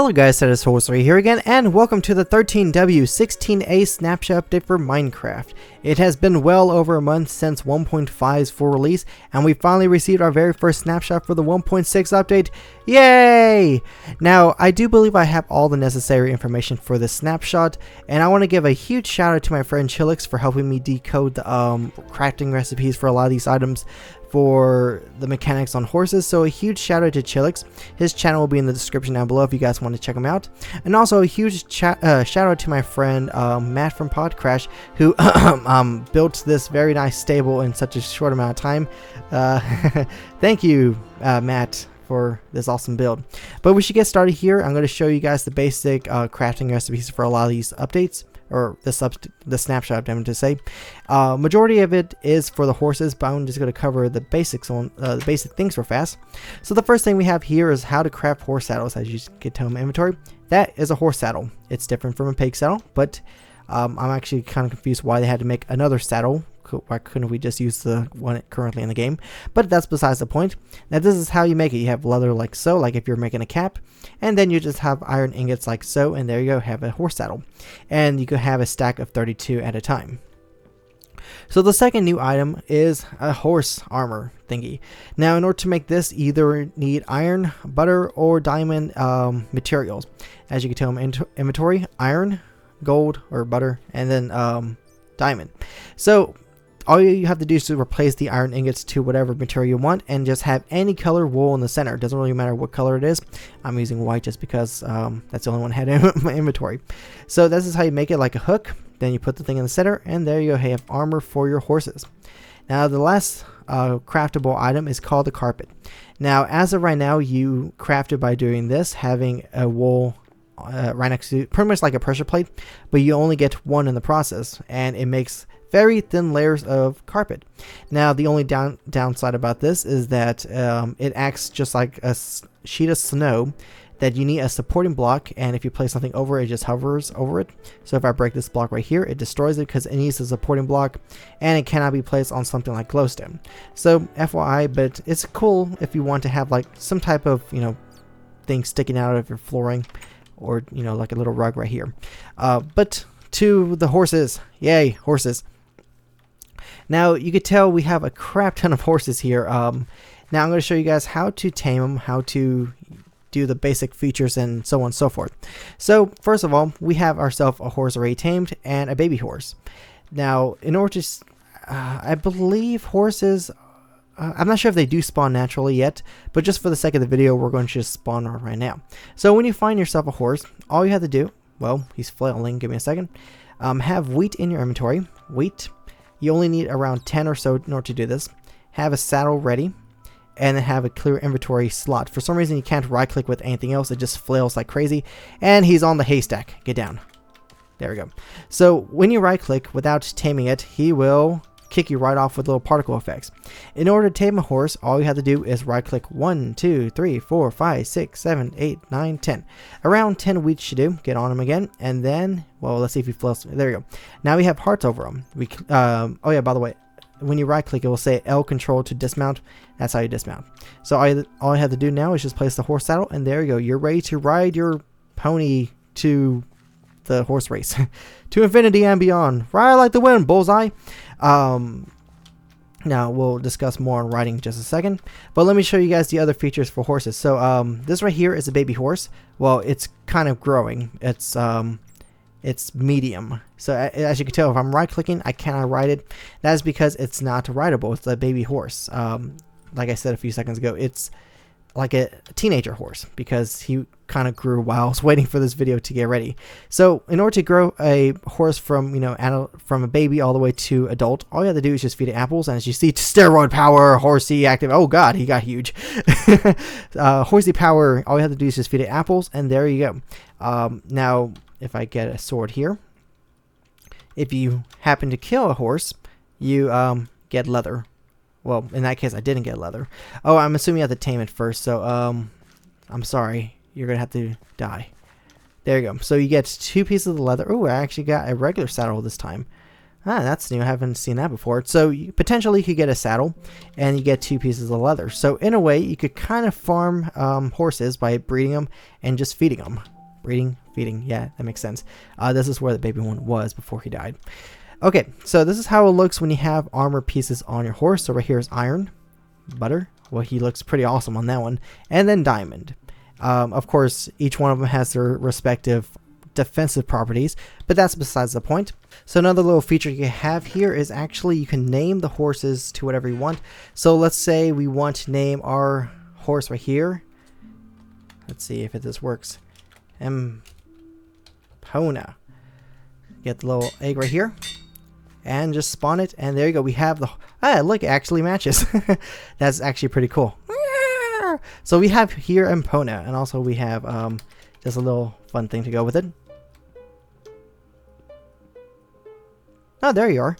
Hello guys, setosorcerer here again, and welcome to the 13w16a Snapshot update for Minecraft. It has been well over a month since 1.5's full release, and we finally received our very first snapshot for the 1.6 update. Yay! Now, I do believe I have all the necessary information for this snapshot, and I want to give a huge shout out to my friend Chillix for helping me decode the crafting recipes for a lot of these items for the mechanics on horses. So a huge shout out to Chillix. His channel will be in the description down below if you guys want to check him out. And also a huge shout out to my friend Matt from Podcrash, who built this very nice stable in such a short amount of time. Thank you, Matt, for this awesome build. But we should get started here. I'm going to show you guys the basic crafting recipes for a lot of these updates, or the snapshot, I'm to say. Majority of it is for the horses, but I'm just going to cover the basics on the basic things real fast. So the first thing we have here is how to craft horse saddles. As you can tell in my inventory, that is a horse saddle. It's different from a pig saddle, but I'm actually kind of confused why they had to make another saddle. Why couldn't we just use the one currently in the game? But that's besides the point. Now this is how you make it. You have leather like so, like if you're making a cap, and then you just have iron ingots like so, and there you go, have a horse saddle. And you could have a stack of 32 at a time. So the second new item is a horse armor thingy. Now in order to make this, you either need iron, butter, or diamond materials. As you can tell in my inventory, iron, gold or butter, and then diamond. So all you have to do is to replace the iron ingots to whatever material you want, and just have any color wool in the center. It doesn't really matter what color it is. I'm using white just because that's the only one I had in my inventory. So this is how you make it, like a hook. Then you put the thing in the center, and there you go, have armor for your horses. Now the last craftable item is called the carpet. Now as of right now, you craft it by doing this, having a wool right next to, pretty much like a pressure plate, but you only get one in the process, and it makes very thin layers of carpet. Now the only downside about this is that it acts just like a sheet of snow, that you need a supporting block, and if you place something over it, it just hovers over it. So if I break this block right here, it destroys it because it needs a supporting block, and it cannot be placed on something like glowstone. So FYI, but it's cool if you want to have like some type of, you know, thing sticking out of your flooring, or, you know, like a little rug right here. But to the horses, yay, horses. Now you could tell we have a crap ton of horses here. Now I'm going to show you guys how to tame them, how to do the basic features, and so on and so forth. So first of all, we have ourselves a horse already tamed and a baby horse. Now in order to, I believe horses, I'm not sure if they do spawn naturally yet, but just for the sake of the video, we're going to just spawn one right now. So when you find yourself a horse, all you have to do, well, he's flailing, give me a second, have wheat in your inventory. Wheat. You only need around 10 or so in order to do this. Have a saddle ready, and then have a clear inventory slot. For some reason you can't right click with anything else, it just flails like crazy, and he's on the haystack. Get down. There we go. So when you right click without taming it, he will kick you right off with little particle effects. In order to tame a horse, all you have to do is right click 1, 2, 3, 4, 5, 6, 7, 8, 9, 10. Around 10 wheat should do. Get on him again, and then, well, let's see if he floats. There we go. Now we have hearts over him. Oh yeah, by the way, when you right click, it will say L control to dismount. That's how you dismount. So all I have to do now is just place the horse saddle, and there you go. You're ready to ride your pony to the horse race. To infinity and beyond. Ride like the wind, bullseye. Now we'll discuss more on riding in just a second, but let me show you guys the other features for horses. So this right here is a baby horse. Well, it's kind of growing. It's medium. So as you can tell, if I'm right clicking, I cannot ride it. That is because it's not rideable. It's a baby horse. Like I said a few seconds ago, it's like a teenager horse because he kind of grew while I was waiting for this video to get ready. So in order to grow a horse from, you know, from a baby all the way to adult, all you have to do is just feed it apples, and as you see, steroid power, horsey active. Oh god, he got huge. Horsey power, all you have to do is just feed it apples, and there you go. Now if I get a sword here, if you happen to kill a horse, you get leather. Well, in that case, I didn't get leather. Oh, I'm assuming you have to tame it first. So, I'm sorry. You're going to have to die. There you go. So you get 2 pieces of the leather. Oh, I actually got a regular saddle this time. Ah, that's new. I haven't seen that before. So potentially you could get a saddle and you get 2 pieces of leather. So in a way, you could kind of farm horses by breeding them and just feeding them. Breeding, feeding. Yeah, that makes sense. This is where the baby one was before he died. Okay, so this is how it looks when you have armor pieces on your horse. So right here is iron, butter. Well, he looks pretty awesome on that one. And then diamond. Of course, each one of them has their respective defensive properties, but that's besides the point. So another little feature you have here is actually you can name the horses to whatever you want. So let's say we want to name our horse right here. Let's see if this works. Pona. Get the little egg right here and just spawn it, and there you go. We have the look, it actually matches. That's actually pretty cool. So we have here Pona, and also we have just a little fun thing to go with it. Oh, there you are.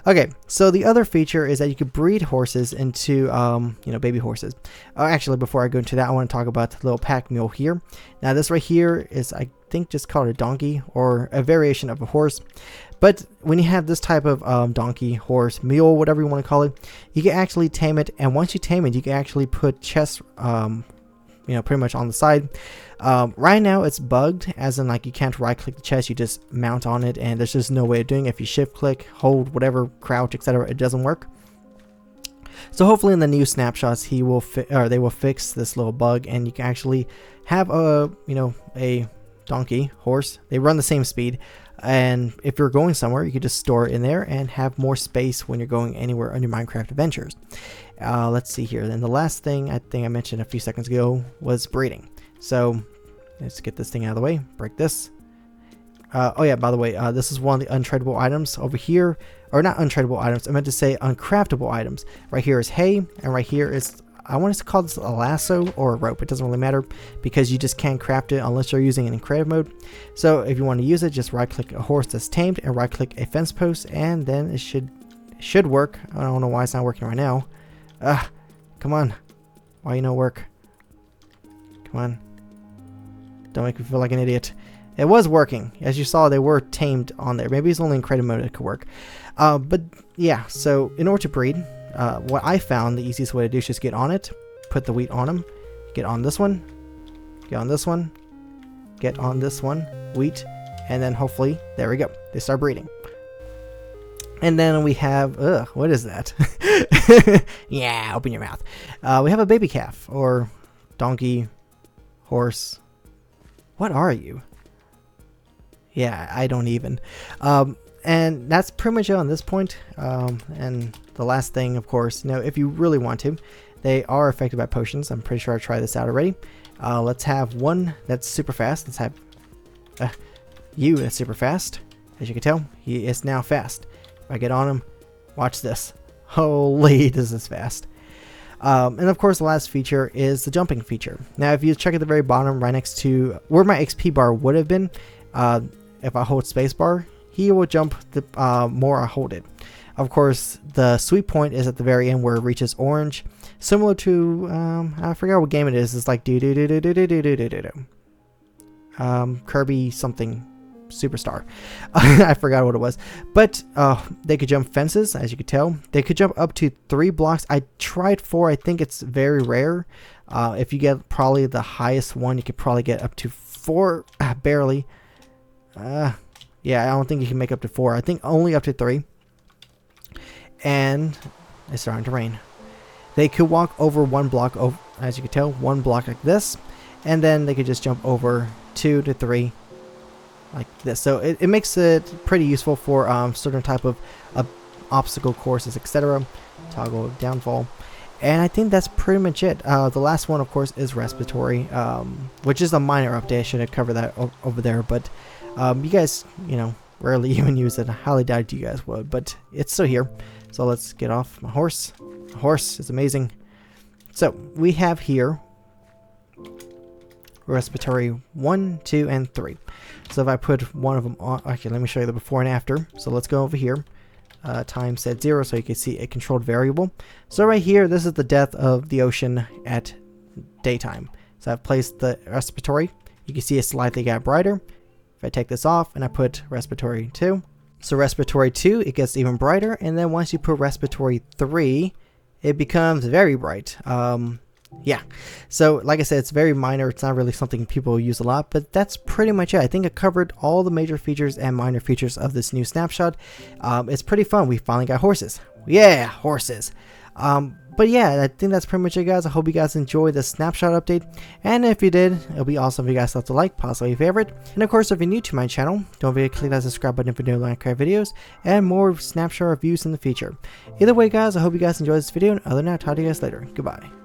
Okay, so the other feature is that you could breed horses into, baby horses. Actually, before I go into that, I want to talk about the little pack mule here. Now, this right here is, I think, just called a donkey or a variation of a horse. But when you have this type of donkey, horse, mule, whatever you want to call it, you can actually tame it. And once you tame it, you can actually put chests, pretty much on the side. Right now it's bugged, as in like you can't right click the chest, you just mount on it, and there's just no way of doing it. If you shift click, hold, whatever, crouch, etc., it doesn't work. So hopefully in the new snapshots they will fix this little bug, and you can actually have a donkey, horse. They run the same speed, and if you're going somewhere, you can just store it in there and have more space when you're going anywhere on your Minecraft adventures. Let's see here. Then the last thing I think I mentioned a few seconds ago was breeding. So let's get this thing out of the way. Break this. Oh yeah, by the way, this is one of the untradeable items over here. Or not untradeable items, I meant to say uncraftable items. Right here is hay, and right here is, I want to call this a lasso or a rope. It doesn't really matter because you just can't craft it unless you're using it in creative mode. So if you want to use it, just right click a horse that's tamed and right click a fence post, and then it should work. I don't know why it's not working right now. Come on. Why you no work? Come on. Don't make me feel like an idiot. It was working. As you saw, they were tamed on there. Maybe it's only in creative mode it could work. But yeah, so in order to breed, what I found the easiest way to do is just get on it, put the wheat on them, get on this one, get on this one, get on this one, wheat, and then hopefully, there we go. They start breeding. And then we have, what is that? Yeah, open your mouth. We have a baby calf, or donkey, horse. What are you? Yeah, I don't even. And that's pretty much it on this point. And the last thing, of course, if you really want to, they are affected by potions. I'm pretty sure I tried this out already. Let's have one that's super fast. Let's have you that's super fast. As you can tell, he is now fast. If I get on him, watch this. Holy, this is fast. And of course, the last feature is the jumping feature. Now, if you check at the very bottom, right next to where my XP bar would have been, if I hold spacebar, he will jump the more I hold it. Of course, the sweet point is at the very end where it reaches orange, similar to I forgot what game it is. It's like Kirby something Superstar. I forgot what it was, but they could jump fences, as you could tell. They could jump up to 3 blocks. I tried 4. I think it's very rare. If you get probably the highest one, you could probably get up to 4. Barely. Yeah, I don't think you can make up to 4. I think only up to 3. And it's starting to rain. They could walk over 1 block, as you can tell, 1 block like this, and then they could just jump over 2 to 3 like this. So it makes it pretty useful for certain type of obstacle courses, etc. Toggle downfall. And I think that's pretty much it. The last one, of course, is respiratory, which is a minor update. I should have covered that over there, but you guys, rarely even use it. I highly doubt you guys would, but it's still here. So let's get off my horse. The horse is amazing. So we have here respiratory 1, 2, and 3. So if I put one of them on, okay, let me show you the before and after. So let's go over here. Time set 0, so you can see a controlled variable. So right here, this is the depth of the ocean at daytime. So I've placed the respiratory. You can see it slightly got brighter. If I take this off and I put respiratory 2, So respiratory 2, it gets even brighter, and then once you put respiratory 3, it becomes very bright. Yeah, so like I said, it's very minor. It's not really something people use a lot, but that's pretty much it. I think it covered all the major features and minor features of this new snapshot. It's pretty fun. We finally got horses. Yeah, horses. But yeah, I think that's pretty much it, guys. I hope you guys enjoyed the snapshot update, and if you did, it'll be awesome if you guys left a like, possibly a favorite, and of course, if you're new to my channel, don't forget to click that subscribe button for new Minecraft videos and more snapshot reviews in the future. Either way, guys, I hope you guys enjoyed this video, and other than that, I'll talk to you guys later. Goodbye.